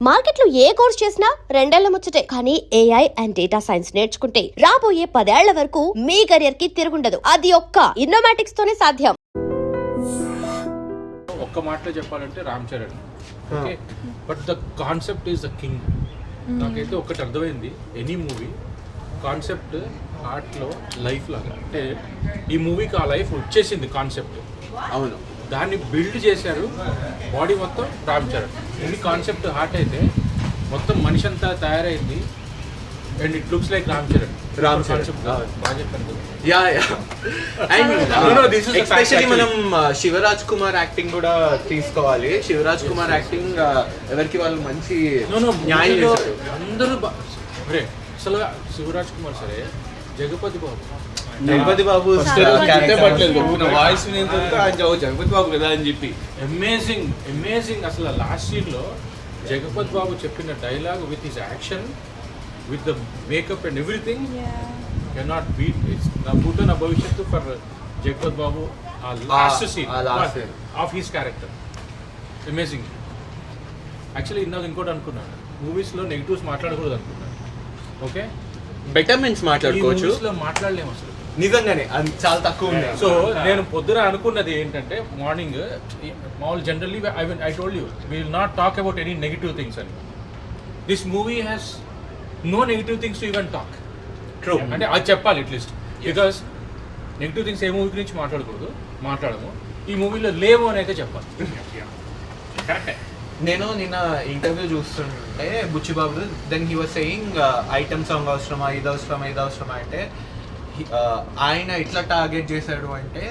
మార్కెట్లో ఏ కోర్స్ చేసినా రెండేళ్ల ముచ్చటే. కానీ ఏఐ అండ్ డేటా సైన్స్ నేర్చుకుంటే రాబోయే 10 ఏళ్ల వరకు మీ కెరియర్ కి తిరుగుండదు. అది ఒక్క ఇన్నోమాటిక్స్ తోనే సాధ్యం. ఒక్క మాటలో చెప్పాలంటే Ram Charan, okay, but the concept is the king. నాకైతే ఒకటి అర్థమైంది, ఎనీ మూవీ కాన్సెప్ట్ ఆర్ట్లో లైఫ్ లాగా, అంటే ఈ మూవీకి ఆ లైఫ్ వచ్చేసింది కాన్సెప్ట్. అవును, దాన్ని బిల్డ్ చేశారు. బాడీ మొత్తం Ram Charan. Movie concept heart అయితే మొత్తం మనిషి అంతా తయారైంది. And it looks like Ram Charan. Concept బాగా చెప్పారు. యా అండ్ ఎస్పెషల్లీ మనం శివరాజ్ కుమార్ యాక్టింగ్ కూడా తీసుకోవాలి. శివరాజ్ కుమార్ యాక్టింగ్ ఎవరికి వాళ్ళు మంచి న్యాయం చేశారు. అందరూ అరే అసలు శివరాజ్ కుమార్ సరే, జగపతి బాబు వాయిస్ జగపతి బాబు కదా అని చెప్పి అమేజింగ్. అసలు లాస్ట్ సీన్లో జగపతి బాబు చెప్పిన dialogue with his action, with the makeup and everything cannot beat. నా ఫోటో నా భవిష్యత్తు ఫర్ జగపతి బాబు. ఆ last scene of his character amazing. Actually ఇందాక ఇంకోటి అనుకున్నాను, మూవీస్లో నెగిటివ్స్ మాట్లాడకూడదు అనుకున్నాను. ఓకే, బెటర్మెంట్స్ మాట్లాడుకోవచ్చు, మాట్లాడలేము అసలు నిజంగానే అది చాలా తక్కువ ఉంది. సో నేను పొద్దున అనుకున్నది ఏంటంటే, మార్నింగ్ మామూలు generally I told you we will not talk about any negative things అని. This movie has no negative things to even talk. True, అంటే అది చెప్పాలి అట్లీస్ట్, బికాస్ నెగిటివ్ థింగ్స్ ఏ మూవీ గురించి మాట్లాడము. ఈ మూవీలో లేవు అని అయితే చెప్పాలి. కరెక్టే. నేను నిన్న ఇంటర్వ్యూ చూస్తుంటే Buchibabu, then he was saying item song అవసరమా, ఇది అవసరమా అంటే ఆయన ఎట్లా టార్గెట్ చేశాడు అంటే,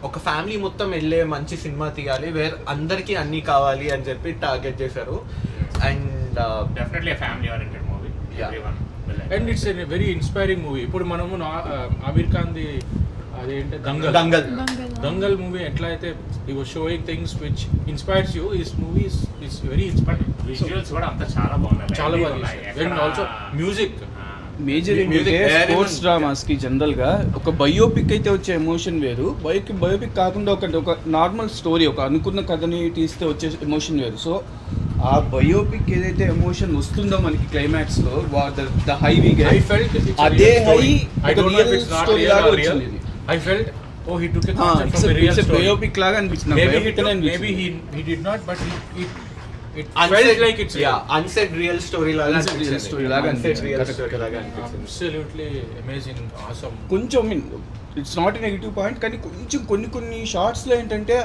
ఒక ఫ్యామిలీ మొత్తం వెళ్ళే మంచి సినిమా తీయాలి, వేర్ అందరికీ అన్నీ కావాలి అని చెప్పి టార్గెట్ చేశారు. And definitely family oriented movie. And it's a very inspiring movie. ఇప్పుడు మనము ఆమీర్ ఖాన్ది అదేంటి దంగల్ మూవీ ఎట్లా అయితే ఈ was sowing things which inspires you, this movie is very inspiring. Visuals కూడా అంతా చాలా బాగున్నాయి, చాలా బాగా. అండ్ ఆల్సో మ్యూజిక్ మేజర్ ఏంటంటే స్పోర్ట్స్ డ్రామాస్ కి జనరల్ గా ఒక బయోపిక్ అయితే వచ్చే ఎమోషన్ వేరు, బయోపిక్ కాకుండా ఒక నార్మల్ స్టోరీ, ఒక అనుకున్న కథని తీస్తే వచ్చే ఎమోషన్ వేరు. సో ఆ బయోపిక్ ఏదైతే ఎమోషన్ వస్తుందో మనకి క్లైమాక్స్ లో ద హై వి గెట్, అదే హై రియల్ స్టోరీ లాగా వచ్చింది. I felt, oh, he took a concept from a real story. Biopic లాగా అనిపించింది. Maybe he did not, but it felt like it's unsaid real story లాగా అనిపించింది. Absolutely amazing, awesome. కొంచెం it's not a negative point, కానీ కొంచెం కొన్ని షార్ట్స్లో ఏంటంటే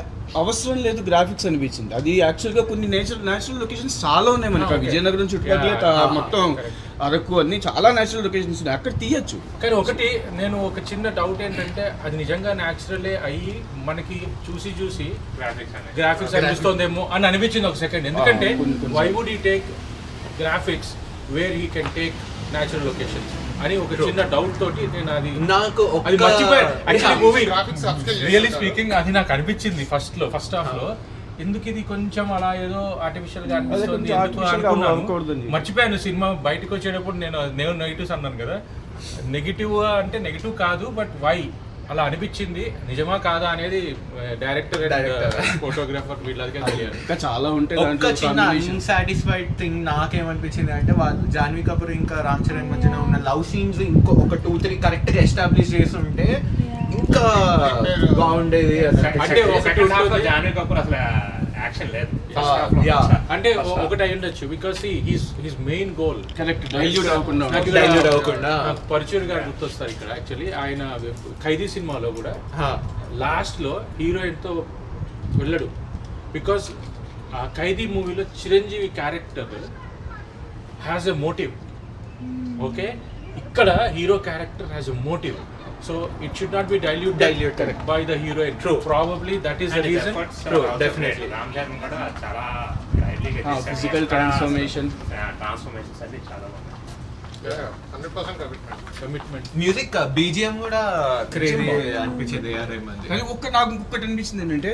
అవసరం లేదు గ్రాఫిక్స్ అనిపించింది. అది యాక్చువల్గా కొన్ని నేచురల్ లొకేషన్స్ చాలా ఉన్నాయి మనకి. విజయనగరం చుట్టుపక్కల మొత్తం అరకు అన్ని చాలా నేచురల్ లొకేషన్స్ ఉన్నాయి, అక్కడ తీయచ్చు. కానీ ఒక చిన్న డౌట్ ఏంటంటే, అది నిజంగా న్యాచురలే అయ్యి మనకి చూసి గ్రాఫిక్స్ అనిపిస్తోందేమో అని అనిపించింది ఒక సెకండ్. ఎందుకంటే why would he take graphics where he can take natural locations అని ఒక చిన్న డౌట్ తోటి నేను అది మర్చిపోయాను. మూవీ రియల్లీ స్పీకింగ్ అది నాకు అనిపించింది ఫస్ట్ హాఫ్ లో, ఎందుకు ఇది కొంచెం అలా ఏదో ఆర్టిఫిషియల్ గా అనిపిస్తుంది అనుకున్నాను. మర్చిపోయాను. సినిమా బయటకు వచ్చేటప్పుడు నేను నెగిటివ్స్ అన్నాను కదా, నెగిటివ్ అంటే నెగిటివ్ కాదు, బట్ వై అలా అనిపించింది, నిజమా కాదా అనేది డైరెక్టర్ ఫోటోగ్రాఫర్ వీళ్ళకి తెలియాలి. ఇంకా చాలా ఉంటాయి. ఒక చిన్న అన్సాటిస్ఫైడ్ థింగ్ నాకేమనిపించింది అంటే, వాళ్ళు జాన్వీ కపూర్ ఇంకా రామ్ చరణ్ మధ్యన ఉన్న లవ్ సీన్స్ ఇంకో ఒక 2-3 కరెక్ట్ గా ఎస్టాబ్లిష్ చేసి ఉంటే ఇంకా బాగుండేది. అంటే జాన్వీ కపూర్ అసలు యాక్షన్ లేదు అంటే ఒకటి అయి ఉండొచ్చు, because his main goal correct dilute అవ్వకుండా. పరచూర్ గారు గుర్తొస్తారు ఇక్కడ. యాక్చువల్లీ ఆయన ఖైదీ సినిమాలో కూడా లాస్ట్ లో హీరోయిన్ తో వెళ్ళడు, బికాస్ ఆ ఖైదీ మూవీలో Chiranjeevi character has a motive. Okay, ఇక్కడ hero character has a motive. So it should not be diluted by the heroine. True. Probably that is the reason. True, definitely. Ram Charan కూడా చాలా డైరెక్ట్లీ ఫిజికల్ ట్రాన్స్ఫర్మేషన్స్ అది చాలా బాగుంది. 100% commitment. Music BGM కూడా crazy అనిపించింది. కానీ నాకు ఇంకొకటి అనిపించింది ఏంటంటే,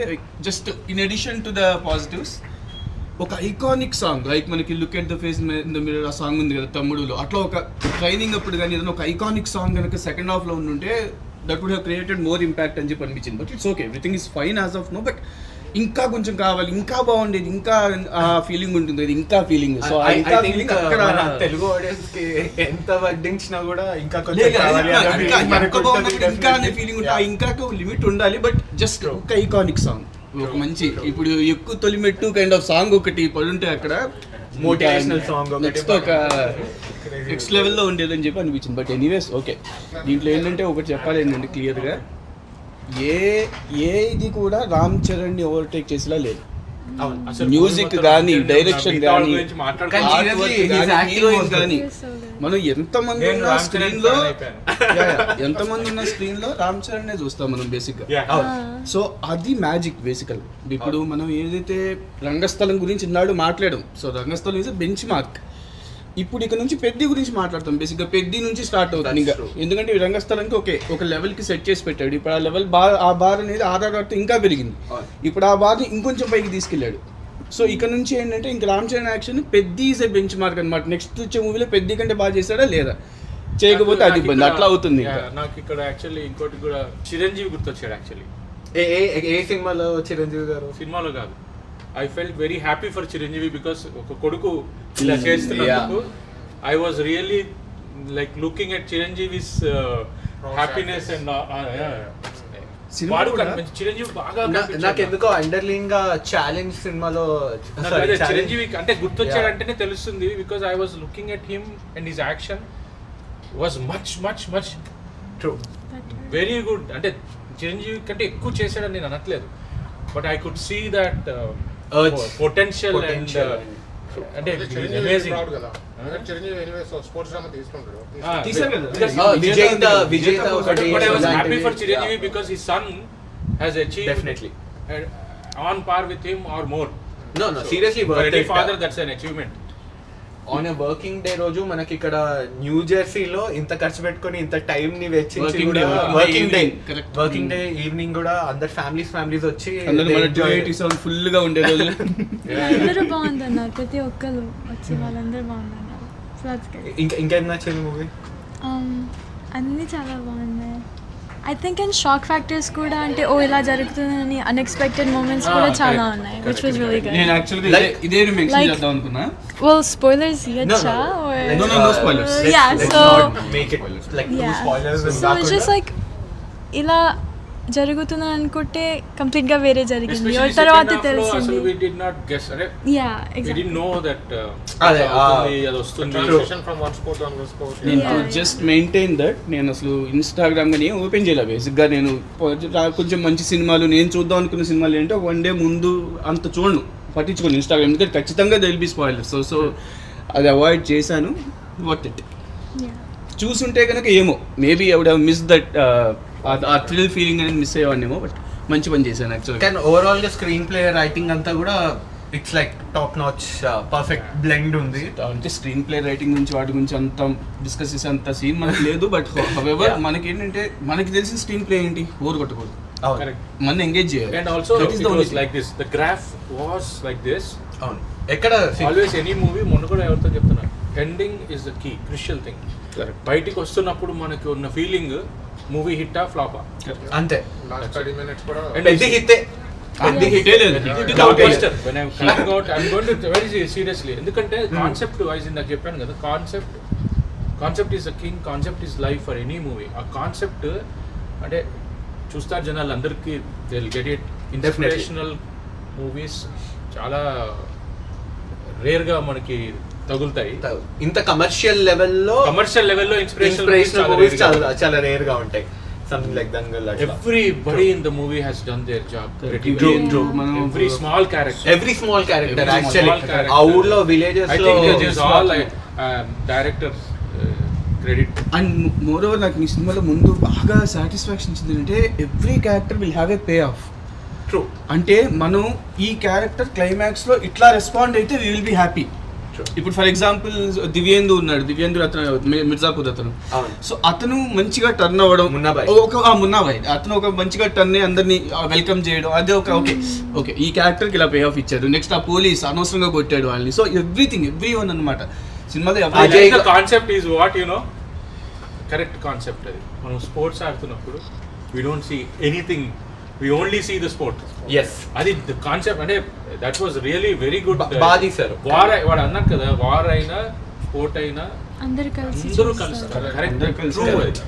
just in addition to the positives, ఒక ఐకానిక్ సాంగ్ లైక్ మనకి look at the face in the mirror ఆ సాంగ్ ఉంది కదా తమ్ముడులో, అట్లా ఒక ట్రైనింగ్ అప్పుడు కానీ ఏదైనా ఒక ఐకానిక్ సాంగ్ కనుక సెకండ్ హాఫ్లో ఉంటే that would have created more impact అని చెప్పి అనిపించింది. But it's okay, everything is fine as of now. But ఇంకా కొంచెం కావాలి, ఇంకా బాగుండేది, ఇంకా ఆ ఫీలింగ్ ఉంటుంది, ఇంకా ఫీలింగ్. సో ఇంకా ఫీలింగ్ అక్కడ తెలుగు ఆడియన్స్ కి ఎంత వడ్డించినా కూడా ఇంకా లేదు, కొంచెం కావాలి అనే ఇంకా feeling మనకు ఎంత బాగున్నా ఉంటుంది కూడా ఇంకా అనే definitely. ఫీలింగ్ ఉంటుంది. ఆ ఇంకా లిమిట్ ఉండాలి, బట్ జస్ట్ ఒక ఐకానిక్ సాంగ్, ఒక మంచి ఇప్పుడు ఎక్కువ తొలిమెట్టు కైండ్ ఆఫ్ సాంగ్ ఒకటి పడుంటే అక్కడ Motivational song ఒకటి. నెక్స్ట్ ఒక నెక్స్ట్ లెవెల్లో ఉండేదని చెప్పి అనిపించింది. But anyways okay. దీంట్లో ఏంటంటే ఒకటి చెప్పాలి ఏంటంటే క్లియర్గా ఇది కూడా రామ్ చరణ్ని ఓవర్టేక్ చేసేలా లేదు. అసలు మ్యూజిక్ కానీ, డైరెక్షన్ మిగతా వాళ్ళ కానీ, గురించి మాట్లాడుకో- కానీ seriously, his acting heroine was కానీ, good. So good. మనం ఎంతమంది నేను ఉన్న రామ్ చరణ్ స్క్రీన్ లో fan అయిపోయాను. ఎంతమంది ఉన్న స్క్రీన్ లో రామ్ చరణ్ చూస్తాం మనం బేసిక్ గా. Yeah. సో అది మ్యాజిక్ బేసికల్. ఇప్పుడు మనం ఏదైతే రంగస్థలం గురించి ఇన్నాడు మాట్లాడడం, so Rangasthalam is bench mark. ఇప్పుడు ఇక్కడ నుంచి పెద్ది గురించి మాట్లాడతాం. బేసిక్గా పెద్ది నుంచి స్టార్ట్ అవుతుంది ఇంకా, ఎందుకంటే ఈ రంగస్థలానికి ఒక లెవెల్కి సెట్ చేసి పెట్టాడు. ఇప్పుడు ఆ లెవెల్ ఆ బార్ అనేది ఆధారతో ఇంకా పెరిగింది. ఇప్పుడు ఆ బార్ని ఇంకొంచెం పైకి తీసుకెళ్ళాడు. సో ఇక్కడ నుంచి ఏంటంటే ఇంక Ram Charan action Peddi is a bench mark అనమాట. నెక్స్ట్ వచ్చే మూవీలో పెద్ది కంటే బాగా చేశాడా లేదా, చేయకపోతే అది ఇబ్బంది, అట్లా అవుతుంది ఇంకా. నాకు ఇక్కడ యాక్చువల్లీ ఇంకోటి కూడా చిరంజీవి గుర్తొచ్చాడు యాక్చువల్లీ. ఏ సినిమాలో చిరంజీవి గారు? సినిమాలో కాదు. I felt very happy for Chiranjeevi because ఒక కొడుకు ఇలా చేస్తున్నందుకు I was really like looking at Chiranjeevi's happiness and cinema వాడు కూడా కనిపించి చిరంజీవి బాగా నాకు ఎందుకో అండర్లీన్ గా ఛాలెంజ్ సినిమాలో చిరంజీవి అంటే గుర్తొచ్చాడంటేనే తెలుస్తుంది because I was looking at him and his action was much much much true very good. అంటే చిరంజీవి కంటే ఎక్కువ చేశాడని నేను అనట్లేదు, but I could see that potential and అంటే అమేజింగ్. తీశారు కదా. విజేత ఒకటి. But I was happy for Chiranjeevi because his son has achieved Definitely. on par with him or more. No, seriously, For worth any it. father, that's an achievement. On a working day రోజు మనకి ఇక్కడ new జెర్సీలో ఇంత ఖర్చు పెట్టుకొని ఇంత time ని వెచ్చించి Working day, working day evening, correct. Working day evening కూడా అందరు ఫ్యామిలీస్ వచ్చి అందరూ they మన enjoy it. 287 ఫుల్ గా ఉండే రోజులు. అందరూ బాగుందన్నారు, ప్రతి ఒక్కరు వచ్చి వాళ్ళందరూ బాగుందన్నారు. So that's good. ఇంకేం నచ్చింది మూవీ? అన్నీ చాలా బాగున్నాయి. I think and shock factors కూడా, అంటే ఓ ఇలా జరుగుతుందని అన్ఎక్స్పెక్టెడ్ మూమెంట్స్ కూడా చాలా ఉన్నాయి, విచ్ వాజ్ రియల్లీ గుడ్. నేను యాక్చువల్గా ఇదే మెన్షన్ Like- చేద్దాం అనుకున్నా. Well, spoilers ఇయ్యచ్చా? No spoilers. Yeah, Let's so- not make it like two Yeah. spoilers and So it's just like ఇలా జరుగుతుందని అనుకుంటే కంప్లీట్ గా వేరే జరిగింది, Especially తర్వాత second half లో తెలిసింది. అసలు we did not guess. అంటే Yeah, we didn't exactly. know that అదే, అవుతుంది, అది వస్తుంది. నేను Yeah. Just maintain that. నేను అసలు ఇన్స్టాగ్రామ్ కానీ ఓపెన్ చేయలే. బేసిక్గా నేను కొంచెం మంచి సినిమాలు నేను చూద్దాం అనుకున్న సినిమాలు ఏంటో వన్ డే ముందు అంత చూడను, పట్టించుకోను ఇన్స్టాగ్రామ్, ఎందుకంటే ఖచ్చితంగా దెల్ బి స్పాయిలర్స్. సో అది అవాయిడ్ చేశాను. What it Yeah. చూసుంటే కనుక ఏమో maybe I would have miss that ఆ థ్రిల్ ఫీలింగ్ అనేది మిస్ అయ్యేవాడినేమో. బట్ మంచి పని చేశాను యాక్చువల్గా. కానీ ఓవరాల్ గా స్క్రీన్ ప్లే రైటింగ్ అంతా కూడా it's like top notch perfect blend ఉంది. అంటే స్క్రీన్ ప్లే రైటింగ్ గురించి వాటి గురించి అంత డిస్కస్ చేసే అంత సీన్ మనకు లేదు. బట్ హవెవర్ మనకి ఏంటంటే మనకి తెలిసిన స్క్రీన్ ప్లే ఏంటి, బోర్ కొట్టకూడదు, Correct. మన ఎంగేజ్ చేయాలి. And also That is it the only was thing. like this. The graph was like this. అవును. ఎక్కడ Always any movie మొన్న కూడా ఎవరితో చెప్తున్నా, ending is the key, crucial thing. Correct. బయటికి వస్తున్నప్పుడు మనకి ఉన్న ఫీలింగ్ మూవీ హిట్టా ఫ్లాపా. అంతే. And పెద్ద హిట్టే. పెద్ద Yes. హిట్టే. Blockbuster. When I'm coming out, I'm going to very seriously. ఎందుకంటే కాన్సెప్ట్ వైజ్ ఇందాక చెప్పాను కదా, concept is the king, concept is life for any movie. ఆ కాన్సెప్ట్ అంటే చూస్తారు జనాలు అందరికీ they will get it. Inspirational movies చాలా రేర్గా మనకి తగులుతాయి. ఇంత కమర్షియల్ లెవెల్లో కమర్షియల్ లెవెల్లో ఇన్స్పిరేషనల్ మూవీస్ చాలా రేర్ గా ఉంటాయి. సంథింగ్ లైక్ దంగల్ అట్లా. Everybody in the movie has done their job. pretty True, well. true. మనం Every small character. Every small character Every actually small character. ఆ ఊర్లో విలేజెస్ I లో think it is all like director credit. And more over నాకు ఈ సినిమాలో ముందు బాగా satisfaction ఇచ్చింది అంటే every character will have a pay of. True. అంటే మనం ఈ క్యారెక్టర్ క్లైమాక్స్లో ఇట్లా రెస్పాండ్ అయితే వీ విల్ బీ హ్యాపీ. ఇప్పుడు ఫర్ ఎగ్జాంపుల్ దివ్యేందు ఉన్నాడు, దివ్యేందు అతను మిర్జాపూర్ అతను. అవును. సో అతను మంచిగా టర్న్ అవ్వడం, మున్నాబాయ్. మున్నాబాయ్ అతను ఒక మంచిగా టర్న్ అయ్యి అందరినీ వెల్కమ్ చేయడం, అదే ఒక ఓకే ఈ క్యారెక్టర్కి ఇలా పే ఆఫ్ ఇచ్చారు. నెక్స్ట్ ఆ పోలీస్ అనవసరంగా కొట్టాడు వాళ్ళని. సో ఎవ్రీ వన్ అనమాట సినిమాలో. The concept is what you know. Correct concept అది. మనం స్పోర్ట్స్ ఆడుతున్నప్పుడు we don't see anything we only see the sport. Yes, అది కాన్సెప్ట్ అంటే that was really very good. బాగా తీశారు. వాడు అన్నారు కదా, వార్ అయినా స్పోర్ట్ అయినా అందరూ కలిసి అందరూ చూస్తారు. కలుస్తారు. కరెక్ట్, అందరూ కలిసి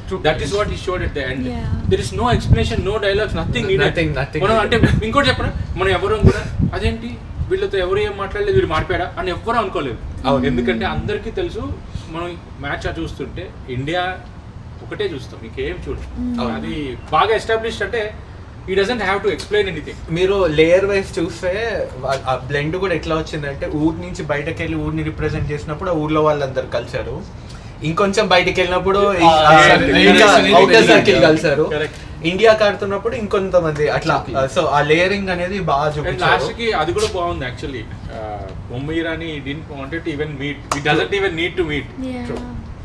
true. That is what he showed at the end. Yeah. There is no explanation, no dialogues, nothing needed. Nothing. మనం అంటే ఇంకోటి చెప్పనా, మనం ఎవరు కూడా అదేంటి వీళ్ళతో ఎవరు ఏం మాట్లాడలేదు, వీడు మాట్లాడా అని ఎవ్వరు అనుకోలేదు. ఎందుకంటే అందరికీ తెలుసు, మనం మ్యాచ్ చూస్తుంటే ఇండియా ఒకటే చూస్తాం, ఇంకేం చూడం. అది బాగా ఎస్టాబ్లిష్డ్. అంటే ఈ doesn't have to explain anything. మీరు లేయర్ వైజ్ చూస్తే ఆ బ్లెండ్ కూడా ఎట్లా వచ్చిందంటే, ఊరి నుంచి బయటకు వెళ్ళి ఊరిని రిప్రజెంట్ చేసినప్పుడు ఆ ఊర్లో వాళ్ళందరూ కలిసారు, ఇంకొంచెం బయటకు వెళ్ళినప్పుడు అవుటర్ సర్కిల్ కలిసారు, ఇండియాకి ఆడుతున్నప్పుడు ఇంకొంతమంది అట్లా. సో ఆ లేయరింగ్ అనేది బాగా చూపించారు. లాస్ట్ కి అది కూడా బాగుంది యాక్చువల్లీ. ముమ్మై Irani didn't wanted to even meet. He doesn't even need to meet. Yeah.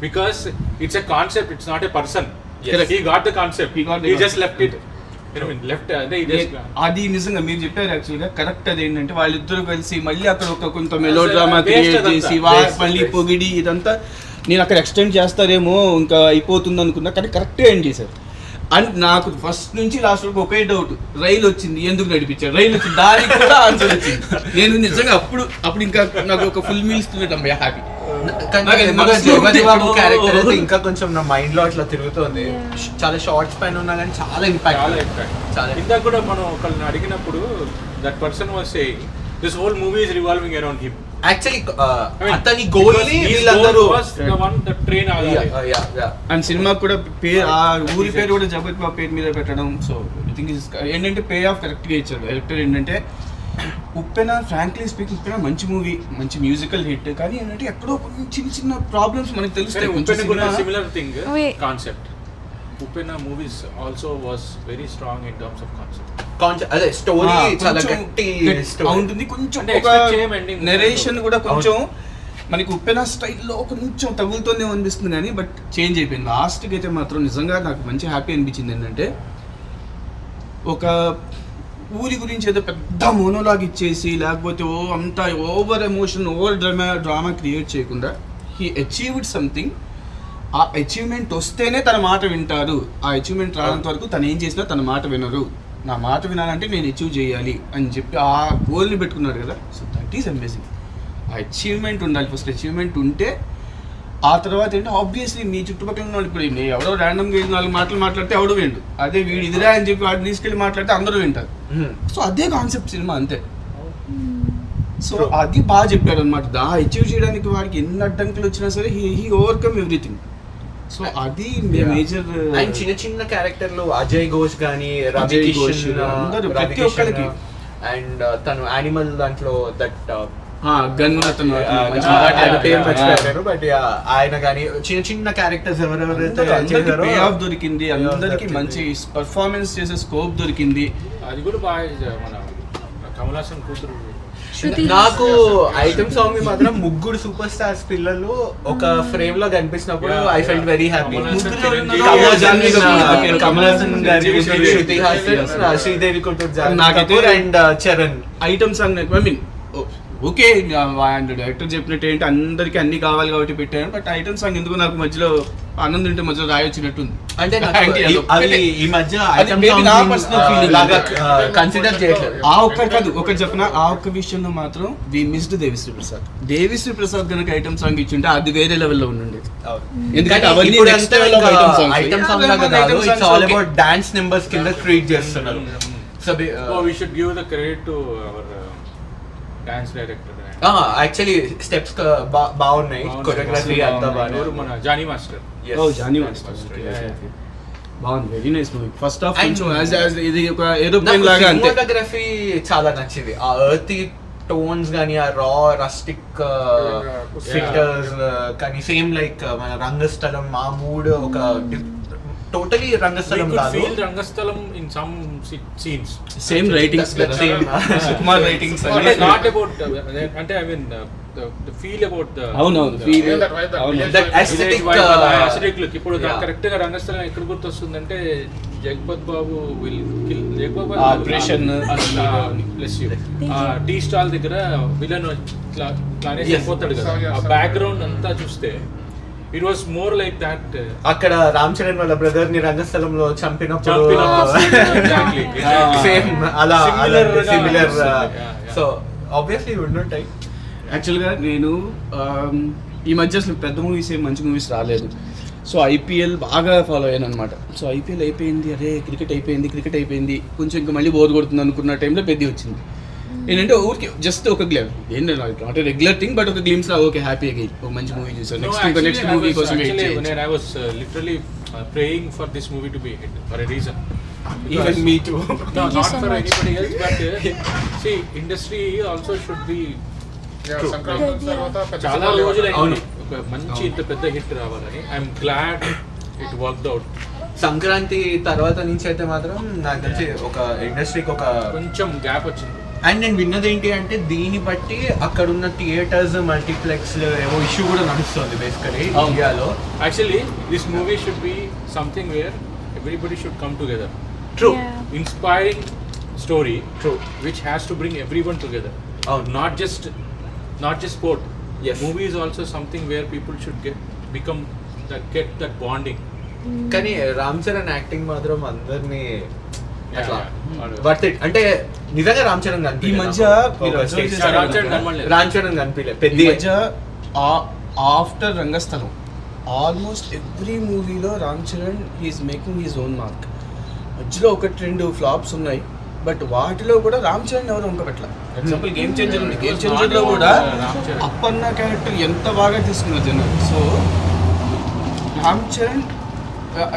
Because it's a concept, it's not a person. Yes. He got the concept. He got the He just left it. I mean, left అంటే he just అది నిజంగా మీరు చెప్పారు యాక్చువల్గా correct. అది ఏంటంటే వాళ్ళిద్దరూ కలిసి మళ్ళీ అక్కడ ఒక కొంత మెలో డ్రామా waste క్రియేట్ అదంతా. చేసి Waste, మళ్ళీ waste. పొగిడి ఇదంతా నేను అక్కడ ఎక్స్టెండ్ చేస్తారేమో ఇంకా అయిపోతుంది అనుకున్నా, కానీ కరెక్ట్గా ఎండ్ చేశారు. అండ్ నాకు ఫస్ట్ నుంచి లాస్ట్ వరకు ఒకే డౌట్, రైలు వచ్చింది ఎందుకు నడిపించారు, రైలు వచ్చింది దానికి కూడా ఆన్సర్ వచ్చింది. నేను నిజంగా అప్పుడు ఇంకా నాకు ఒక ఫుల్ మీల్స్ తినడం హ్యాపీ. జగపతి బాబు క్యారెక్టర్ అయితే ఇంకా కొంచెం నా మైండ్ లో అట్లా తిరుగుతుంది. చాలా షార్ట్ స్పాన్ ఉన్నా కానీ చాలా చాలా ఇంపాక్ట్. impact. ఇందాక కూడా మనం ఒకళ్ళని అడిగినప్పుడు that person was saying this whole movie is revolving around him. Actually అతని గోల్ ని వీళ్ళందరూ ట్రైన్ అండ్ సినిమా కూడా పేరు ఆ ఊరి పేరు కూడా జగపతి బాబు పేరు మీద పెట్టడం. సో థింక్ ఇస్ ఏంటంటే పే ఆఫ్ కరెక్ట్గా ఇచ్చారు డైరెక్టర్. ఏంటంటే ఉప్పెన ఫ్రాంక్లీ స్పీకింగ్ ఉప్పెన మంచి మూవీ, మంచి మ్యూజికల్ హిట్, కానీ ఏంటంటే ఎక్కడో కొన్ని చిన్న చిన్న ప్రాబ్లమ్స్ మనకు తెలుస్తాయి. Similar thing Wait. Concept. Uppena movies also was very strong in terms of concept. అదే స్టోరీ చాలా గట్టి ఉంటుంది. కొంచెం అంటే expect చేయం ending. నెరేషన్ కూడా కొంచెం మనకి ఉప్పెన స్టైల్లో కొంచెం తగులుతోనే అనిపిస్తుంది, కానీ బట్ చేంజ్ అయిపోయింది. లాస్ట్కి అయితే మాత్రం నిజంగా నాకు మంచి హ్యాపీ అనిపించింది. ఏంటంటే ఒక ఊరి గురించి ఏదో పెద్ద మోనోలాగ్ ఇచ్చేసి లేకపోతే అంతా over emotion over drama create చేయకుండా హీ అచీవ్డ్ సంథింగ్. ఆ అచీవ్మెంట్ వస్తేనే తన మాట వింటారు, ఆ అచీవ్మెంట్ రానంత వరకు తను ఏం చేసినా తన మాట వినరు. నా మాట వినాలంటే నేను అచీవ్ చేయాలి అని చెప్పి ఆ గోల్ని పెట్టుకున్నాడు కదా. So that is amazing. ఆ అచీవ్మెంట్ ఉండాలి. ఫస్ట్ అచీవ్మెంట్ ఉంటే ఆ తర్వాత ఏంటి ఆబ్వియస్లీ మీ చుట్టుపక్కల ఉన్న వాళ్ళు ఇప్పుడు ఎవడో ర్యాండమ్గా వెళ్ళి 4 మాటలు మాట్లాడితే ఎవడో విండు, అదే వీడు ఇదిరా అని చెప్పి వాడిని తీసుకెళ్ళి మాట్లాడితే అందరూ వింటారు. సో అదే కాన్సెప్ట్ సినిమా అంతే. సో అది బాగా చెప్పాడు అనమాట. అచీవ్ చేయడానికి వాడికి ఎన్ని అడ్డంకులు వచ్చినా సరే హీ ఓవర్కమ్ ఎవ్రీథింగ్. సో అది మేజర్. అండ్ చిన్న చిన్న క్యారెక్టర్లు అజయ్ ఘోష్ కానీ, రవి అజయ్ ఘోష్, కిషన్, అందరూ ప్రతి ఒక్కరికి. అండ్ తను యానిమల్ దాంట్లో దట్ గన్ అతను పేరు మర్చిపోయారు. బట్ ఆయన కానీ చిన్న చిన్న క్యారెక్టర్స్ ఎవరెవరైతే చేశారో పే ఆఫ్ దొరికింది, అందరికి మంచి పర్ఫార్మెన్స్ చేసే స్కోప్ దొరికింది. అది కూడా బాగా మన కమల్ హాసన్ కూతురు. నాకు ఐటమ్ సాంగ్ ని మాత్రం ముగ్గురు సూపర్ స్టార్స్ పిల్లలు ఒక ఫ్రేమ్ లో కనిపించినప్పుడు I felt very happy. Kamal Haasan గారి, శృతి హాసన్, శ్రీదేవి కుటూర్, Janhvi and Charan. Item song I mean okay director చెప్పినట్టు ఏంటి అందరికి అన్ని కావాలి కాబట్టి పెట్టాను. బట్ ఐటమ్ సాంగ్ ఎందుకు నాకు మధ్యలో ఆనందం ఉంటే మధ్యలో రాయొచ్చినట్టుంది. అంటే అవి ఈ మధ్య ఐటమ్ maybe నా సాంగ్ personal feeling. లాగా కన్సిడర్ చేయట్లేదు. ఆ ఒక్క కాదు, ఒకటి చెప్పిన ఆ ఒక్క విషయంలో మాత్రం వి మిస్డ్ దేవిశ్రీ ప్రసాద్. దేవిశ్రీ ప్రసాద్ కనుక ఐటమ్ సాంగ్ ఇచ్చుంటే అది వేరే లెవెల్లో ఉండండి. ఎందుకంటే అవన్నీ next level of item song లాగా కాదు, it's all about dance numbers కింద క్రియేట్ చేస్తున్నారు. So we should give the credit to our dance director. Actually steps బాగున్నాయి, కొరియోగ్రఫీ అంతా బాగుంది. మన జానీ మాస్టర్. జానీ మాస్టర్ బాగుంది, very nice movie. First half కొంచెం ఇది ఒక ఏరోప్లేన్ లాగా అంతే. ఫోటోగ్రఫీ చాలా నచ్చింది. ఆ ఎర్తీ టోన్స్ కానీ, ఆ రా రస్టిక్ ఫిల్టర్స్ కానీ, సేమ్ లైక్ మన రంగస్థలం మా మూడ్ ఒక టోటally రంగస్థలం కాదు. feel Rangasthalam in some scenes. Same writings Same. Sukumar writings Not about అంటే I mean the feel about the అవునవును feel That aesthetic, aesthetic look. ఇప్పుడు కరెక్ట్ గా రంగస్థలం ఎక్కడ గుర్తొస్తుందంటే జగపత్ బాబు Operation. టీ స్టాల్ దగ్గర విలన్ ఇట్లా పోతాడు కదా, ఆ బ్యాక్గ్రౌండ్ అంతా చూస్తే It was more like that. అక్కడ రామ్ చరణ్ వాళ్ళ బ్రదర్ ని రంగస్థలంలో చంపినప్పుడు Exactly. సేమ్ అలా similar Yeah. So obviously would not type. యాక్చువల్గా నేను ఈ మధ్య అసలు పెద్ద మూవీస్ ఏం మంచి మూవీస్ రాలేదు. సో ఐపీఎల్ బాగా ఫాలో అయ్యాను అనమాట. సో ఐపీఎల్ అయిపోయింది, అరే క్రికెట్ అయిపోయింది, కొంచెం ఇంకా మళ్ళీ బోర్ కొడుతుంది అనుకున్న టైంలో పెద్ద వచ్చింది. ఏంటంటే ఊరికి జస్ట్ ఒక గ్లిమ్, ఏంటంటే నాట్ రెగ్యులర్ థింగ్, బట్ ఒక గ్లిమ్స్ లా ఓకే హ్యాపీ అయ్యి ఒక మంచి మూవీ చూసాను. నెక్స్ట్ మూవీ కోసం వెయిట్ చేయాలి. I was literally praying for this movie to be a hit for a reason. Even me two. No, Thank you not so for much. anybody else, but see, industry also should be Sankranti తర్వాత పెద్ద చాలా సినిమాలు రోజులు అవును. అయింది ఒక మంచి ఇంత పెద్ద హిట్ రావాలని. I'm glad it worked out. Sankranti తర్వాత నుంచి అయితే మాత్రం నాకు తెలిసి ఒక ఇండస్ట్రీకి ఒక కొంచెం గ్యాప్ వచ్చింది. అండ్ నేను విన్నది ఏంటి అంటే దీన్ని బట్టి అక్కడ ఉన్న థియేటర్స్ మల్టీప్లెక్స్ ఏవో ఇష్యూ కూడా నడుస్తుంది బేసికలీ ఇండియాలో. Actually, this movie should be something where everybody should come together. True. Yeah. Inspiring story, True. which has to bring everyone together. అవును. Not just sport. Yes. Movie is also something where people should get that bonding. కానీ Ram Charan acting మాత్రం అందరినీ అట్లా Yeah. Worth it. అంటే నిజంగా రామ్ చరణ్ ఈ మధ్య మీరు observe చేశారా? రామ్ చరణ్ కనబడలేదు. రామ్ చరణ్ కనిపించలేదు ఈ పెద్ద మధ్య ఆఫ్టర్ రంగస్థలం ఆల్మోస్ట్ ఎవ్రీ మూవీలో Ram Charan he is making his own mark. మధ్యలో ఒకటి రెండు ఫ్లాప్స్ ఉన్నాయి, బట్ వాటిలో కూడా రామ్ చరణ్ ఎవరు వంకపెట్ల. ఎగ్జాంపుల్ గేమ్ చేంజర్ ఉంది, గేమ్ చేంజర్లో కూడా రామ్ చరణ్. అప్పన్న క్యారెక్టర్ ఎంత బాగా తీసుకున్నారు జనం. సో రామ్ చరణ్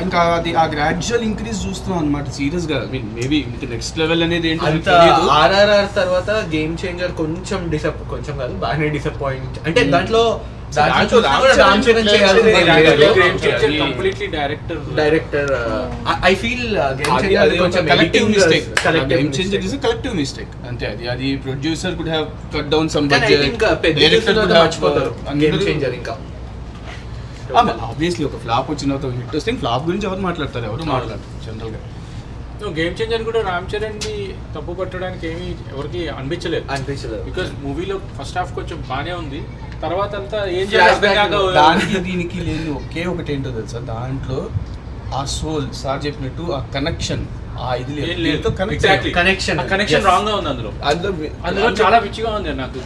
ఇంకా అది ఆ గ్రాడ్యువల్ ఇంక్రీజ్ చూస్తున్నాం అనమాట సీరియస్గా. ఐ మీన్ మేబీ ఇంకా నెక్స్ట్ లెవెల్ అనేది ఏంటో అంత తెలియదు. ఆర్ఆర్ఆర్ తర్వాత గేమ్ చేంజర్ కొంచెం కాదు బాగానే డిసప్పాయింట్. అంటే దాంట్లో Ram Charan Completely director. Director I feel game అది చేంజర్ కొంచెం collective mistake. Collective game changer is collective mistake అంతే. అది producer could have cut down some కానీ I బడ్జెట్, think పెద్ద డైరెక్టర్ కుడ్ మర్చిపోతారు గేమ్ చేంజర్ ఇంకా. ఆబ్వియస్లీ ఒక ఫ్లాప్ వచ్చిన తర్వాత హిట్ వస్తే ఫ్లాప్ గురించి ఎవరు మాట్లాడతారు? ఎవరు మాట్లాడతారు జనరల్ గా. గేమ్ చేంజర్ కూడా రామ్ చరణ్ ని తప్పు పట్టడానికి ఏమీ ఎవరికి అనిపించలేదు. అనిపించలేదు బికాస్ మూవీలో ఫస్ట్ హాఫ్ కొంచెం బానే ఉంది, తర్వాత అంతా ఏం Flashback చేయాలి దానికి దీనికి లేని ఒకే ఒకటి ఏంటో తెలుసా, దాంట్లో ఆ సోల్ సార్ చెప్పినట్టు ఆ కనెక్షన్ ఆ ఇది లేదు. Exactly. Connection. Connection Yes. Wrong గా ఉంది అందులో చాలా పిచ్చిగా ఉంది నాకు.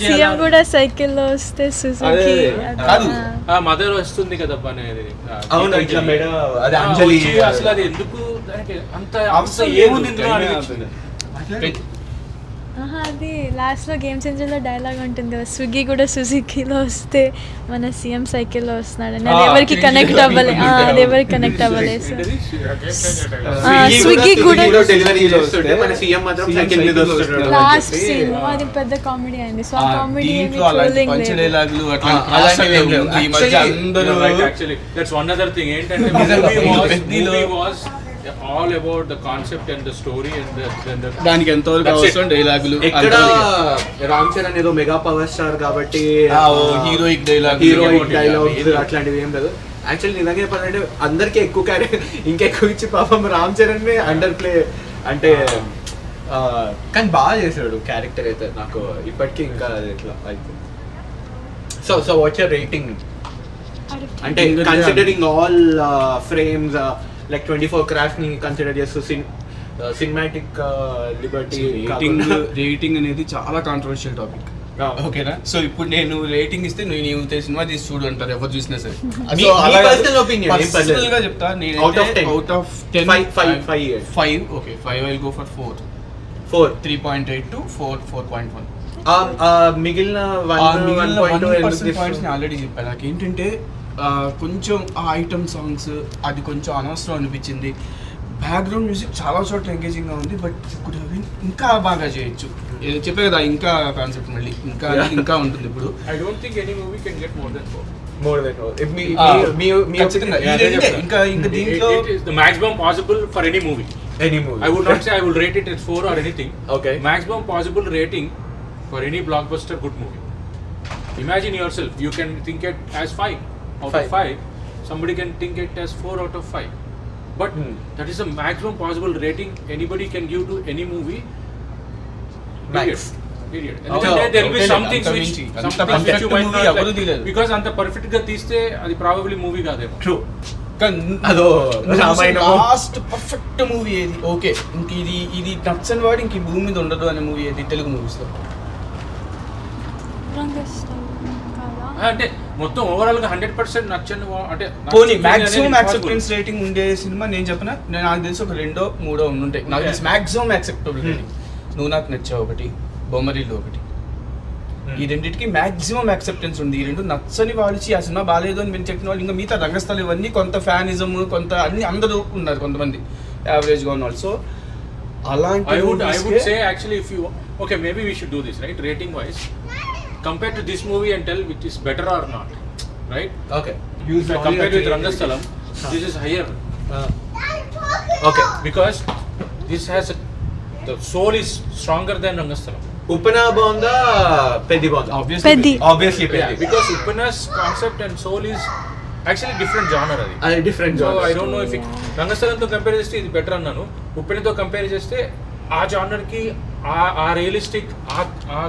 సీఎం కూడా సైకిల్లో వస్తే సుజుకి కాదు. మదర్ వస్తుంది కదా అనేది. అవును ఇట్లా మేడం అది అంజలి అసలు అది ఎందుకు దానికి అంత అసలు ఏముంది ఇందులో అనిపించింది. అది లాస్ట్లో గేమ్ చేంజర్లో డైలాగ్ ఉంటుంది కదా, స్విగ్గీ కూడా సుజుకిలో వస్తే మన సీఎం సైకిల్లో వస్తున్నాడని. అది ఎవరికి కనెక్ట్ అవ్వలే, అది ఎవరికి కనెక్ట్ అవ్వలేదు. స్విగ్గీ కూడా డెలివరీలో వస్తుంటే మన సీఎం మాత్రం సైకిల్ మీద వస్తున్నాడు అని లాస్ట్ చెప్పి. సీన్ అది పెద్ద కామెడీ అయింది. సో ఆ కామెడీ ఏమి దీంట్లో అలాంటి ట్రోలింగ్ పంచ లేదు. డైలాగులు అలాంటివి ఏం లేవు. ఈ మధ్య Actually, అందరూ Actually, that's one other thing. ఏంటంటే movie was all about the concept and the story and the దానికి ఎంతవరకు That's it. అవసరం డైలాగులు ఎక్కడ రామ్ చరణ్ ఏదో మెగా పవర్ స్టార్ కాబట్టి హీరోయిక్ డైలాగ్ హీరోయిక్ డైలాగ్స్ అట్లాంటివి ఏం లేదు. యాక్చువల్లీ నిజంగా చెప్పాలంటే అందరికీ ఎక్కువ ఇంకెక్కువ ఇచ్చి పాపం రామ్ చరణ్ ని అండర్ ప్లే అంటే కానీ బాగా చేశాడు క్యారెక్టర్ అయితే. నాకు ఇప్పటికీ ఇంకా ఎట్లా అయితే సో వాట్స్ యువర్ రేటింగ్ అంటే considering all frames like 24 craft ని కన్సిడర్ చేస్తూ సినిమాటిక్ లిబర్టీ రేటింగ్ అనేది చాలా కాంట్రవర్షియల్ టాపిక్. ఓకేనా? సో ఇప్పుడు నేను రేటింగ్ ఇస్తే నువ్వు సినిమా తీసి చూడు అంటారు ఎవరు చూసినా సరే. మీ personal opinion, ఏం పర్లేదు. పర్సనల్ గా చెప్తా నేను Out of 10. Out of 10 5 okay 5 I will go for 4 3.8 to 4.1. మిగిలిన మిగిలిన 1% 1.2 పాయింట్స్ నేను ఆల్రెడీ చెప్పాను. నాకు ఏంటంటే కొంచెం ఆ ఐటమ్ సాంగ్స్ అది కొంచెం అనవసరం అనిపించింది. బ్యాక్గ్రౌండ్ మ్యూజిక్ చాలా చోట్ల ఎంగేజింగ్గా ఉంది, బట్ ఇప్పుడు ఇంకా బాగా చేయొచ్చు. చెప్పే కదా ఇంకా కాన్సెప్ట్ మళ్ళీ ఇంకా ఉంటుంది. ఇప్పుడు I don't think any movie can get more than 4. ఖచ్చితంగా ఇంకా దీంట్లో It is the maximum possible for any movie. Any movie I would not say I will rate it as 4 or anything. Okay. Maximum possible rating for any blockbuster good movie. Imagine yourself, you can think it as 5 out of 5. Somebody can think it as 4 out of 5. But that is the maximum possible rating anybody can give to any movie. Max. Period. period. ఎందుకంటే there will be some things అంత which మించి, some అంత things which perfect you might movie not ఎవరు like. తీయలేదు. Because అంత perfect గా తీస్తే అది ప్రాబబ్లీ మూవీ కాదేమో. ట్రూ. కానీ అదో రామాయణం లాస్ట్ పర్ఫెక్ట్ మూవీ ఏది ఓకే ఇంక ఇది నచ్చని వాడు ఇంక ఈ భూమి మీద ఉండదు అనే మూవీ ఏది తెలుగు మూవీస్ లో? రంగస్థలం కాదా? అంటే మొత్తం ఓవరాల్ గా 100% నచ్చని అంటే పోనీ నచ్చని మాక్సిమం అనేది యాక్సెప్టెన్స్ రేటింగ్ ఉండే సినిమా నేను చెప్పిన నాకు తెలిసి ఒక 2 3 ఉంటాయి. నాకు తెలిసి మాక్సిమం యాక్సెప్టబుల్ రేటింగ్ నువ్వు నాకు నచ్చావు ఒకటి, బొమ్మరిల్లు ఒకటి. ఈ రెండింటికి మాక్సిమం యాక్సెప్టెన్స్ ఉంది. ఈ రెండు నచ్చని వాళ్ళు ఆ సినిమా బాగాలేదు అని మీరు చెప్పిన వాళ్ళు ఇంకా మిగతా రంగస్థలం ఇవన్నీ కొంత ఫ్యానిజం కొంత అన్ని అందరూ ఉన్నారు కొంతమంది యావరేజ్గా ఉన్న వాళ్ళు. సో అలాంటి I would say actually if you okay maybe we should do this right rating wise compare to this movie and tell which is better or not, right? Okay If I compare with Rangasthalam, this is higher okay. because this has the soul is stronger than Rangasthalam. ఉప్పెన బాగుందా పెద్ది బాగుందా? Peddi. Obviously Yeah, Peddi. because Uppana's concept and soul is actually different genre అది. అది different. So I don't know if రంగస్థలంతో compare చేస్తే ఇది better అన్నాను. ఉప్పెనతో compare చేస్తే ఆ జానర్కి ఆ రియలిస్టిక్ ఆ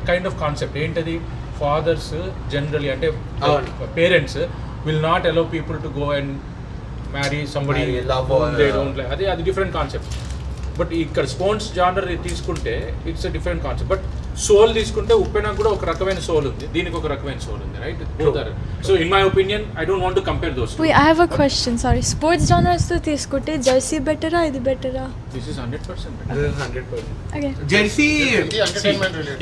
కైండ్ ఆఫ్ కాన్సెప్ట్ ఏంటది, ఫాదర్స్ జనరలీ అంటే parents will not allow people to go and marry somebody they don't like అది డిఫరెంట్ కాన్సెప్ట్. బట్ ఇక్కడ స్పోన్స్ జానర్ తీసుకుంటే it's a different concept. But soul తీసుకుంటే ఉప్పెన కూడా ఒక రకమైన సోల్ ఉంది, దీనికి ఒక రకమైన సోల్ ఉంది, right? So in my opinion I don't want to compare those. Wait, I have a question. Sorry. Sports genres తో తీసుకుంటే జెర్సీ బెటరా ఇది బెటరా? This is 100% Okay. Jersey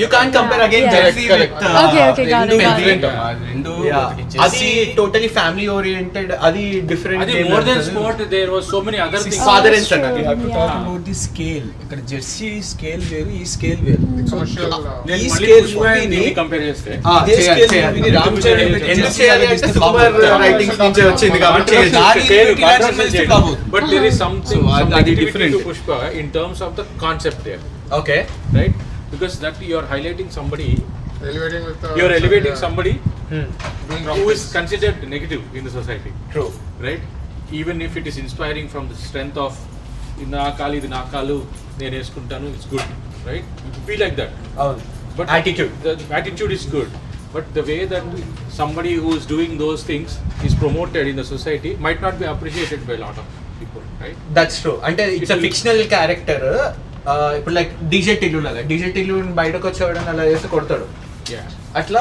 you can't compare again Yeah. Jersey with Okay, got it. అది totally family oriented. అది different. అది more than sport there was so many other things. Father and son. Scale ఇక్కడ Jersey scale వేరు, ఈ scale వేరు. నేను ఈ మళ్ళీ scale పుష్ప and movie ని- దీన్ని కంపేర్ చేస్తే ఇదే చేయాలి, scale చేయాలి. movie ని రామ్ చరణ్ పెట్టి ఎందుకు చేయాలి అంటే సుకుమార్ రైటింగ్స్ నుంచే వచ్చింది కాబట్టి దాని ఇలాంటి films కావు. But there is something So, అది different. To Pushpa in terms of the concept there, okay. Right? Because that you are highlighting somebody, You're elevating somebody who is considered negative in the society, true. right? Even if it is inspiring from the strength of నా కాలు ఇది నా కాలు నేను వేసుకుంటాను, it's good, right? Feel like that. అవును. But Attitude. the attitude is good, but the way that somebody who is doing those things is promoted in the society might not be appreciated by a lot of people, right? That's true. అంటే it's fictional character. ఇప్పుడు like DJ Tillu లాగా, DJ Tillu బయటకు వచ్చేవాడని అలా చేసి కొడతాడు. Yeah. అట్లా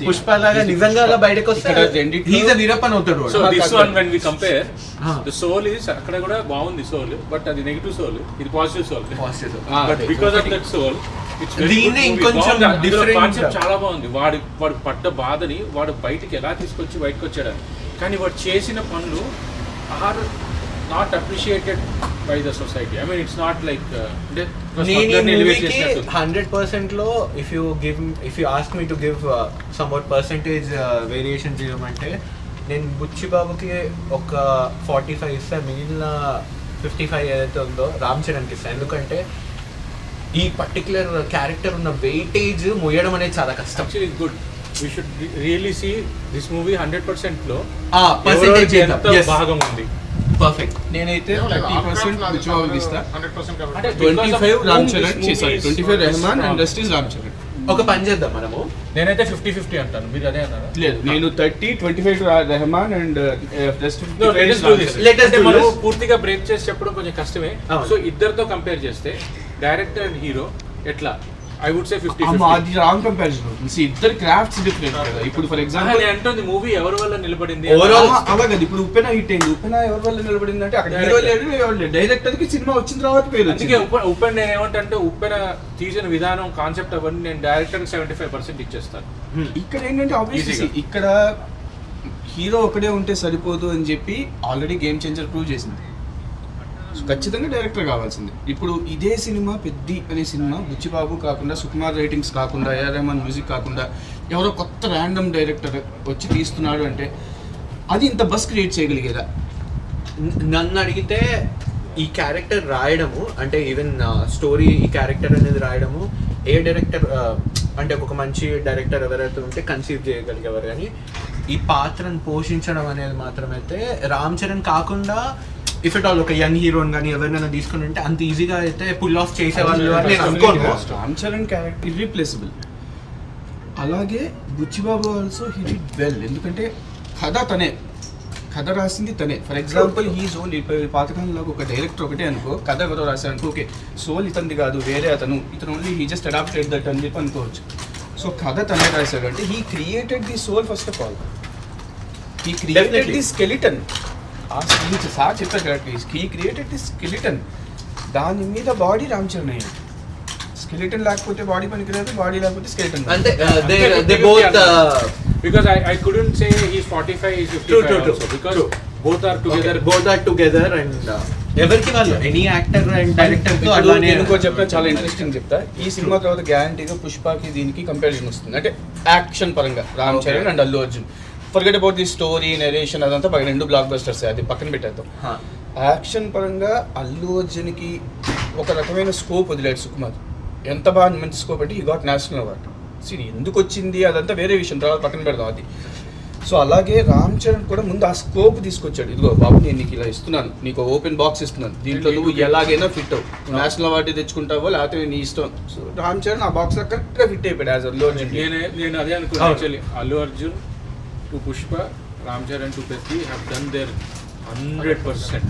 పుష్ప లాగా నిజంగా అలా బయటకు వస్తే ఇక్కడ రెండిట్లో- హీజ్ అ వీరప్పన్ అవుతాడు వాడు. So this one when we compare, Ah. the soul is అక్కడ కూడా బాగుంది soul, but అది నెగిటివ్ soul, ఇది positive soul. Positive. But because of that soul, it's very దీన్ని good movie. ఇంకొంచెం బాగుంది. అందులో different కాన్సెప్ట్ చాలా బాగుంది. వాడు పడ్డ బాధని వాడు బయటికి ఎలా తీసుకొచ్చి బయటకు వచ్చాడని. కానీ వాడు చేసిన పనులు are not appreciated by the society. I mean it's not like నేను ఈ మూవీకి 100% లో if you ask me to give somewhat percentage variations ఇవ్వమంటే నేను బుచ్చిబాబుకి ఒక 45 ఇస్తా, మిగిలిన 55 ఏదైతే ఉందో రామ్ చరణ్కి ఇస్తాను. ఎందుకంటే ఈ పర్టికులర్ క్యారెక్టర్ ఉన్న వెయిటేజ్ మోయడం అనేది చాలా కష్టం. Actually good. We should really see this movie 100% లో పర్సెంటేజ్ ఎంత భాగం ఉంది. పర్ఫెక్ట్. నేనైతే 30% బుచ్చిబాబుకి ఇస్తా, అంటే 25 Ram Charan, movie is 25 Rahman strong. And rest is Ram Charan. ఒక పని చేద్దాం మనము. నేనైతే 50-50 అంటాను, మీరు అదే అన్నారా? లేదు, నేను 30-25 Rahman and rest No, let us do this. Let us అంటే do మనం this. పూర్తిగా బ్రేక్ చేసి చెప్పడం కొంచెం కష్టమే. అవును. సో ఇద్దరితో కంపేర్ చేస్తే డైరెక్టర్ అండ్ హీరో ఎట్లా, ఐ వుడ్ సే 50-50. అది రాంగ్ కంపారిజన్ అవుతుంది. ఇద్దరు క్రాఫ్ట్స్ డిఫరెంట్ కదా. ఇప్పుడు ఫర్ ఎగ్జాంపుల్ నేను అంటుంది మూవీ ఎవరి వల్ల నిలబడింది. Overall, అలాగే ఇప్పుడు ఉప్పెన హిట్ అయింది. ఉప్పెన ఎవరి వల్ల నిలబడింది అంటే అక్కడ హీరో లేడు, ఎవరు లేడు. డైరెక్టర్ కి సినిమా వచ్చిన తర్వాత పేరు అందుకే వచ్చింది. ఉప్పెన నేను ఏమంటే ఉప్పెన తీసిన విధానం, కాన్సెప్ట్ అవన్నీ నేను డైరెక్టర్ 75% ఇచ్చేస్తాను. ఇక్కడ ఏంటంటే ఆబ్వియస్లీ Easy గా. ఇక్కడ హీరో ఒకడే ఉంటే సరిపోదు అని చెప్పి ఆల్రెడీ గేమ్ చేంజర్ ప్రూవ్ చేసింది. సో ఖచ్చితంగా డైరెక్టర్ కావాల్సింది. ఇప్పుడు ఇదే సినిమా పెద్ది అనే సినిమా బుచ్చిబాబు కాకుండా, సుకుమార్ రైటింగ్స్ కాకుండా, ఏఆర్ రెహమాన్ మ్యూజిక్ కాకుండా ఎవరో కొత్త ర్యాండమ్ డైరెక్టర్ వచ్చి తీస్తున్నాడు అంటే అది ఇంత బస్ క్రియేట్ చేయగలిగేదా? నన్ను అడిగితే ఈ క్యారెక్టర్ రాయడము అంటే ఈవెన్ స్టోరీ ఈ క్యారెక్టర్ అనేది రాయడము ఏ డైరెక్టర్ అంటే ఒక మంచి డైరెక్టర్ ఎవరైతే ఉంటే కన్సీవ్ చేయగలిగేవారు. కానీ ఈ పాత్రను పోషించడం అనేది మాత్రమైతే రామ్ చరణ్ కాకుండా ఇఫ్ ఇట్ ఆల్ ఒక యంగ్ హీరోని కానీ ఎవరినైనా తీసుకుని ఉంటే అంత ఈజీగా అయితే పుల్ ఆఫ్ చేసేవాళ్ళు అని నేను అనుకోను. Ram Charan character irreplaceable. అలాగే Buchibabu also he did well. ఎందుకంటే కథ రాసింది తనే. ఫర్ ఎగ్జాంపుల్ హీ సోల్ పాతకాలంలో ఒక డైరెక్టర్ ఒకటే అనుకో, కథ ఎవరో రాశారు అనుకో, ఓకే సోల్ ఇతంది కాదు వేరే ఇతను only he just adapted that అని చెప్పి అనుకోవచ్చు. సో కథ తనే రాశాడు అంటే he created the soul first of all. He created the skeleton. ఆ స్పీచ్ సార్ చెప్పారు correct. He created the skeleton. దాని మీద బాడీ రామ్ చరణ్ అయ్యింది. స్కెలిటన్ లేకపోతే బాడీ పనికిరాదు, బాడీ లేకపోతే స్కెలిటన్. అంటే they both because I couldn't say he's 45, he's 55 also, because both are together and ఎవరికి వాళ్ళు ఎనీ యాక్టర్ అండ్ డైరెక్టర్ తో ఇప్పుడు అలానే నేను ఇంకో చెప్తా, చాలా ఇంట్రెస్టింగ్ చెప్తా. ఈ సినిమా తర్వాత గ్యారంటీగా పుష్పకి దీనికి కంపారిజన్ వస్తుంది. అంటే యాక్షన్ పరంగా Ram Charan and Allu Arjun. Forget about the story, narration అదంతా పక్కన, రెండు బ్లాక్ బస్టర్స్, అది పక్కన పెట్టేద్దాం. యాక్షన్ పరంగా అల్లు అర్జున్కి ఒక రకమైన స్కోప్ వదిలేడు సుకుమార్. ఎంత బాగా మంచి స్కోప్ అంటే ఈ గాట్ నేషనల్ అవార్డు. సరే ఎందుకు వచ్చింది అదంతా వేరే విషయం, తర్వాత పక్కన పెడదాం అది. సో అలాగే రామ్ చరణ్ కూడా ముందు ఆ స్కోప్ తీసుకొచ్చాడు. ఇదిగో బాబు నేను నీకు ఇలా ఇస్తున్నాను, నీకు ఓపెన్ బాక్స్ ఇస్తున్నాను, దీంట్లో నువ్వు ఎలాగైనా ఫిట్ అవు, నేషనల్ అవార్డు తెచ్చుకుంటావో లేకపోతే నీ ఇష్టం. సో రామ్ చరణ్ ఆ బాక్స్ కరెక్ట్గా ఫిట్ అయిపోయాడు యాజ్ అల్లు అర్జున్. నేను అదే అనుకున్నాను actually. Allu Arjun to Pushpa, Ram Charan to Peddi have done their 100%.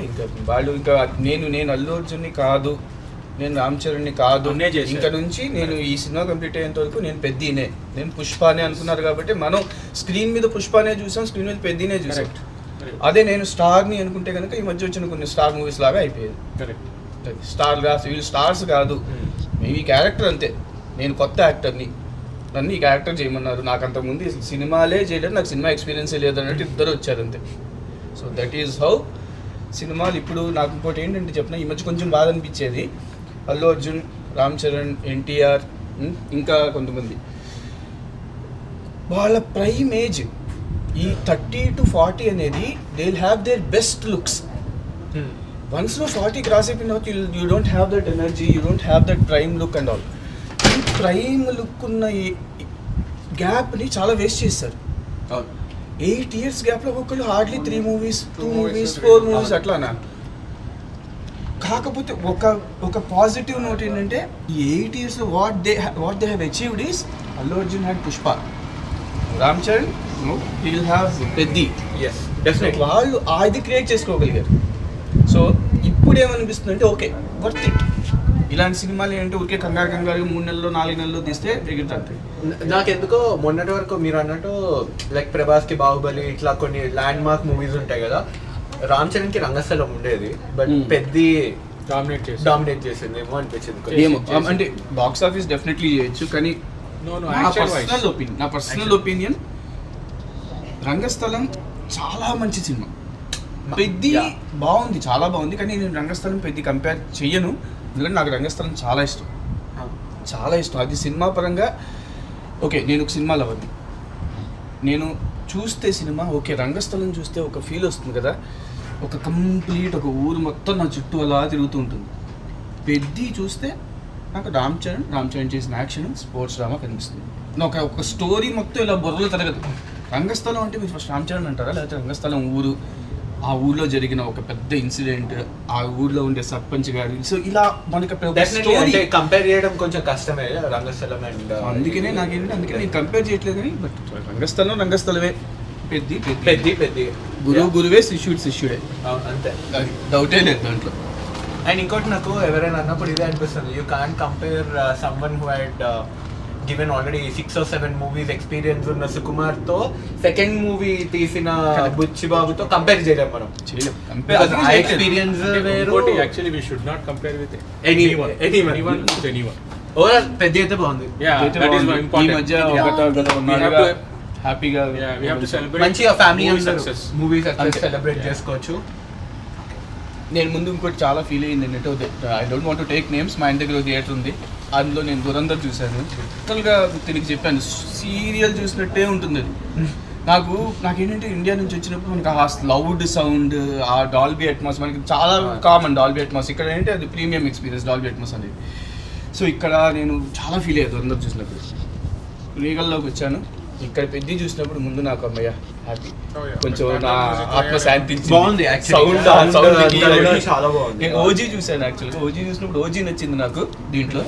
ఇంకా వాళ్ళు ఇంకా నేను అల్లు అర్జున్ని కాదు, నేను రామ్ చరణ్ని కాదు, ఇంకా నుంచి నేను ఈ సినిమా కంప్లీట్ అయ్యేంత వరకు నేను పెద్దీనే, నేను పుష్పానే అనుకున్నారు. కాబట్టి మనం స్క్రీన్ మీద పుష్పానే చూసాం, స్క్రీన్ మీద పెద్దీనే చూసాం. అదే నేను స్టార్ని అనుకుంటే కనుక ఈ మధ్య వచ్చిన కొన్ని స్టార్ మూవీస్ లాగా అయిపోయేది. స్టార్గా వీళ్ళు స్టార్స్ కాదు, ఈ క్యారెక్టర్ అంతే, నేను కొత్త యాక్టర్ని, నన్ను ఈ క్యారెక్టర్ చేయమన్నారు, నాకు అంతకుముందు సినిమాలే చేయలేదు, నాకు సినిమా ఎక్స్పీరియన్సే లేదు అన్నట్టు ఇద్దరు వచ్చారు అంతే. సో దట్ ఈజ్ హౌ సినిమాలు. ఇప్పుడు నాకు ఇంకోటి ఏంటంటే చెప్పిన, ఈ మధ్య కొంచెం బాధ అనిపించేది, అల్లు అర్జున్, రామ్ చరణ్, ఎన్టీఆర్, ఇంకా కొంతమంది వాళ్ళ ప్రైమ్ ఏజ్ ఈ 30 to 40 అనేది they will have their best looks. Once నువ్వు 40 క్రాస్ అయిపోయిన తర్వాత you don't have that energy, you don't have that prime look and all. ఈ ప్రైమ్ లుక్ ఉన్న ఈ గ్యాప్ని చాలా వేస్ట్ చేస్తారు. 8 years గ్యాప్లో ఒక్కొక్కరు హార్డ్లీ 3 movies, 2 movies, 4 movies అట్లానా. కాకపోతే ఒక పాజిటివ్ నోట్ ఏంటంటే ఈ 8 yearsలో what they have achieved is Allu Arjun had Pushpa, Ram Charan he will have Peddi. Definitely వాళ్ళు అది క్రియేట్ చేసుకోగలిగారు. సో ఇప్పుడు ఏమనిపిస్తుంది అంటే ఓకే వర్త్ ఇట్. ఇలాంటి సినిమాలు ఏంటంటే ఊరికే కంగారు 3 నెలల్లో 4 నెలల్లో తీస్తే ఎగురుతాయి. నాకెందుకో మొన్నటి వరకు మీరు అన్నట్టు లైక్ ప్రభాస్కి బాహుబలి ఇట్లా కొన్ని ల్యాండ్ మార్క్ మూవీస్ ఉంటాయి కదా, రామ్ చరణ్కి రంగస్థలం ఉండేది, బట్ పెద్ది డామినేట్ చేసిందేమో అనిపించింది. అంటే బాక్స్ ఆఫీస్ డెఫినెట్లీ చేయొచ్చు, కానీ నా పర్సనల్ ఒపీనియన్ రంగస్థలం చాలా మంచి సినిమా. పెద్ది బాగుంది, చాలా బాగుంది, కానీ నేను రంగస్థలం పెద్ది కంపేర్ చెయ్యను. ఎందుకంటే నాకు రంగస్థలం చాలా ఇష్టం. అది సినిమా పరంగా ఓకే. నేను ఒక సినిమా లవర్ని, నేను చూస్తే సినిమా ఓకే, రంగస్థలం చూస్తే ఒక ఫీల్ వస్తుంది కదా, ఒక కంప్లీట్ ఒక ఊరు మొత్తం నా చుట్టూ అలా తిరుగుతూ ఉంటుంది. పెద్ది చూస్తే నాకు రామ్ చరణ్ చేసిన యాక్షన్, స్పోర్ట్స్ డ్రామా కనిపిస్తుంది. ఒక స్టోరీ మొత్తం ఇలా బుర్రలో తిరగదు. రంగస్థలం అంటే మీరు ఫస్ట్ రామ్ చరణ్ అంటారా, లేకపోతే రంగస్థలం ఊరు, ఆ ఊర్లో జరిగిన ఒక పెద్ద ఇన్సిడెంట్, ఆ ఊర్లో ఉండే సర్పంచ్ గారు, సో ఇలా మనకి కంపేర్ చేయడం కొంచెం కష్టమే రంగస్థలం అండ్ అందుకనే నేను కంపేర్ చేయట్లేదు. కానీ బట్ రంగస్థలమే, పెద్ది గురువే శిష్యుడే, అంతే, డౌటే లేదు దాంట్లో. అండ్ ఇంకోటి నాకు ఎవరైనా అన్నప్పుడు ఇదే అనిపిస్తుంది, you can't compare someone who had given already 6 or 7 movies experience ఉన్న సుకుమార్ తో సెకండ్ మూవీ తీసిన బుచ్చిబాబుతో కంపేర్ చేయలేం మనం. Experience actually we should not compare with anyone. Overall పెద్ద అయితే బాగుంది. ఈ మధ్య హ్యాపీగా మంచిగా ఫ్యామిలీ మూవీ సక్సెస్ సెలబ్రేట్ చేసుకోవచ్చు. నేను ముందు ఇంకోటి చాలా ఫీల్ అయ్యింది ఏంటంటే, I don't want to take names, మా ఇంటి దగ్గర థియేటర్ ఉంది, అందులో నేను దురంధర్ చూశాను. టోటల్గా తిరిగి చెప్పాను, సీరియల్ చూసినట్టే ఉంటుంది అది. నాకేంటంటే ఇండియా నుంచి వచ్చినప్పుడు మనకి ఆ లౌడ్ సౌండ్, ఆ డాల్బీ అట్మాస్ మనకి చాలా కామన్. డాల్బీ అట్మాస్ ఇక్కడ ఏంటి అది ప్రీమియం ఎక్స్పీరియన్స్, డాల్బీ అట్మాస్ అనేది. సో ఇక్కడ నేను చాలా ఫీల్ అయ్యాను దురంధర్ చూసినప్పుడు. లీగల్లోకి వచ్చాను, ఇక్కడ పెద్ద చూసినప్పుడు ముందు నాకు అమ్మయ్య హ్యాపీ Oh, yeah. కొంచెం Background నా music ఆత్మశాంతి బాగుంది actually. సౌండ్ Sound చాలా బాగుంది. నేను ఓజీ చూసాను యాక్చువల్గా ఓజీ చూసినప్పుడు ఓజీ నచ్చింది నాకు దీంట్లో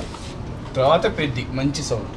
తర్వాత పెద్ద మంచి సౌండ్